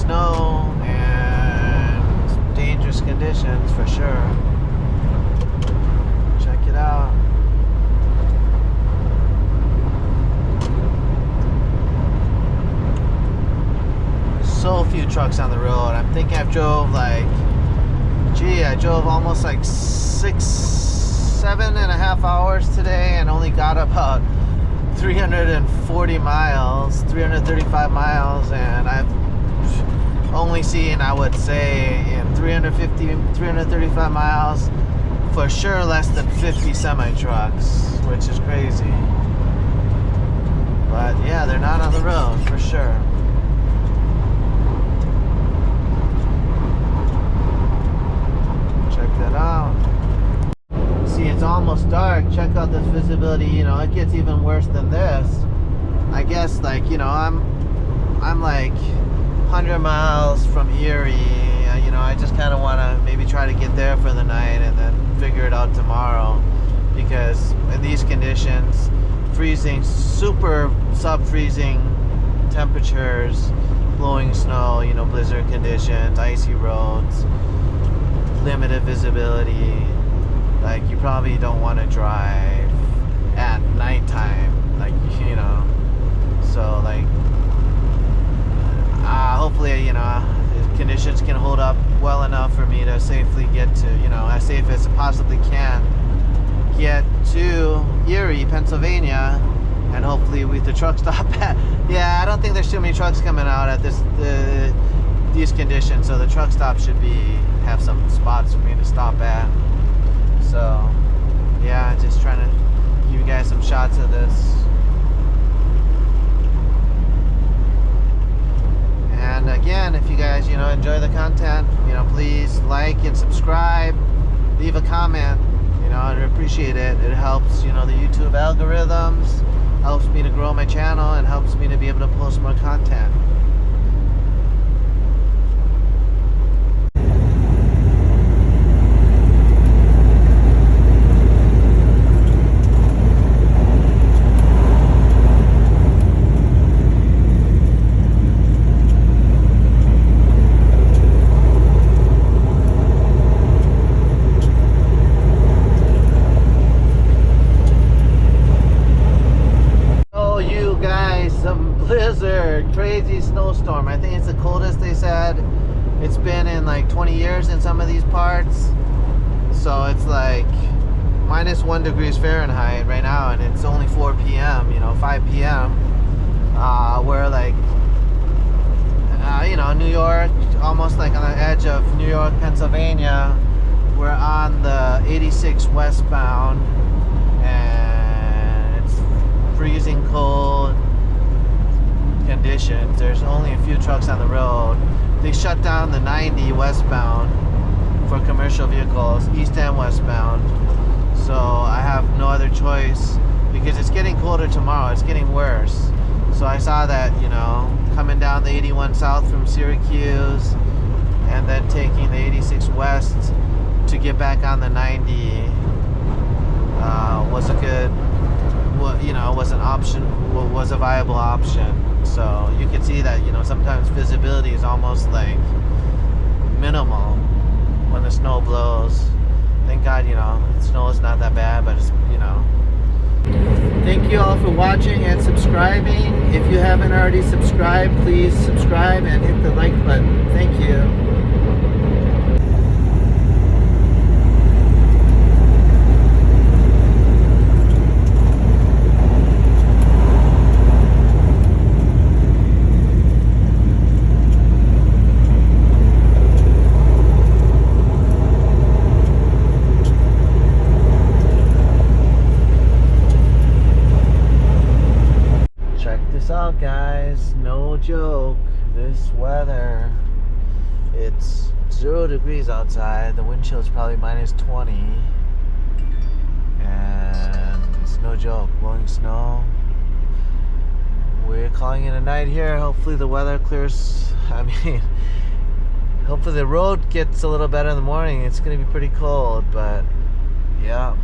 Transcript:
snow and dangerous conditions for sure. Check it out. So few trucks on the road. I'm thinking I drove like, I drove almost like 7.5 hours today and only got about 340 miles, 335 miles, and I've only seen, I would say, in 335 miles, for sure less than 50 semi-trucks, which is crazy. But yeah, they're not on the road, for sure. Check that out. See, it's almost dark. Check out this visibility. You know, it gets even worse than this. I guess, like, you know, I'm like 100 miles from Erie. You know, I just kind of want to maybe try to get there for the night and then figure it out tomorrow, because in these conditions, freezing, super sub-freezing temperatures, blowing snow, you know, blizzard conditions, icy roads, limited visibility, like, you probably don't want to drive at nighttime, like, you know. So, like, hopefully, you know, conditions can hold up well enough for me to safely get to, you know, as safe as I possibly can, get to Erie, Pennsylvania, and hopefully with the truck stop at, yeah, I don't think there's too many trucks coming out at these conditions, so the truck stop should have some spots for me to stop at. So, yeah, just trying to give you guys some shots of this. And again, if you guys, you know, enjoy the content, you know, please like and subscribe, leave a comment, you know, I'd appreciate it. It helps, you know, the YouTube algorithms, helps me to grow my channel, and helps me to be able to post more content. Blizzard, crazy snowstorm. I think it's the coldest, they said, it's been in like 20 years in some of these parts. So it's like -1 degrees Fahrenheit right now, and it's only 4 p.m., you know, 5 p.m. We're like, you know, New York, almost like on the edge of New York, Pennsylvania. We're on the 86 westbound, and it's freezing cold conditions. There's only a few trucks on the road. They shut down the 90 westbound for commercial vehicles, east and westbound. So I have no other choice, because it's getting colder tomorrow. It's getting worse. So I saw that, you know, coming down the 81 south from Syracuse and then taking the 86 west to get back on the 90 was a good, you know, was an option, was a viable option. So you can see that, you know, sometimes visibility is almost like minimal when the snow blows. Thank God, you know, the snow is not that bad, but it's, you know. Thank you all for watching and subscribing. If you haven't already subscribed, please subscribe and hit the like button. Thank you. Out, guys, no joke, this weather, it's 0 degrees outside, the wind chill is probably -20, and it's no joke, blowing snow. We're calling it a night here. Hopefully the weather clears. I mean, hopefully the road gets a little better in the morning. It's gonna be pretty cold, but yeah.